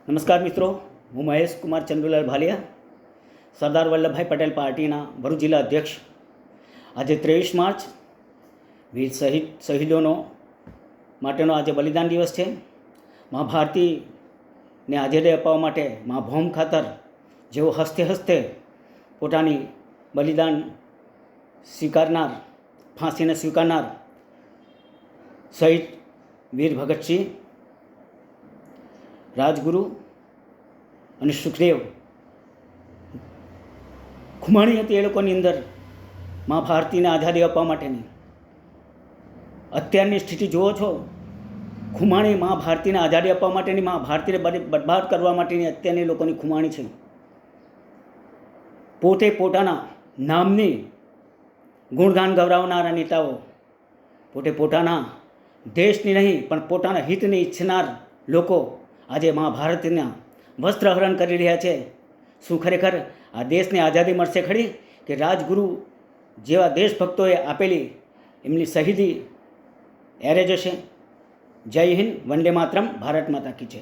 નમસ્કાર મિત્રો, હું મહેશ કુમાર ચંદુલાલ ભાલિયા, સરદાર વલ્લભભાઈ પટેલ પાર્ટીના ભરૂચ જિલ્લા અધ્યક્ષ. આજે 23 માર્ચ વીર શહીદોનો માટેનો આજે બલિદાન દિવસ છે. મા ભારતીને હાજરી અપાવવા માટે મા ભૌમ ખાતર જેઓ હસ્તે હસ્તે પોતાની બલિદાન સ્વીકારનાર, ફાંસીને સ્વીકારનાર શહીદ વીર ભગતસિંહ, રાજગુરુ અને સુખદેવ ખુમાણી હતી એ લોકોની અંદર મા ભારતીને આઝાદી આપવા માટેની. અત્યારની સ્થિતિ જુઓ છો, ખુમાણી મા ભારતીને આઝાદી આપવા માટેની, મા ભારતીને બરબાદ કરવા માટેની અત્યારની લોકોની ખુમાણી છે. પોતે પોતાના નામની ગુણગાન ગૌરવનારા નેતાઓ, પોતે પોતાના દેશની નહીં પણ પોતાના હિતને ઈચ્છનાર લોકો આજે મા ભારતના વસ્ત્રહરણ કરી રહ્યા છે. શું ખરેખર આ દેશને આઝાદી મળશે ખરી, કે રાજગુરુ જેવા દેશભક્તોએ આપેલી એમની શહીદી એરે જશે? જય હિન્દ, વંદે માતરમ, ભારત માતા કી જય.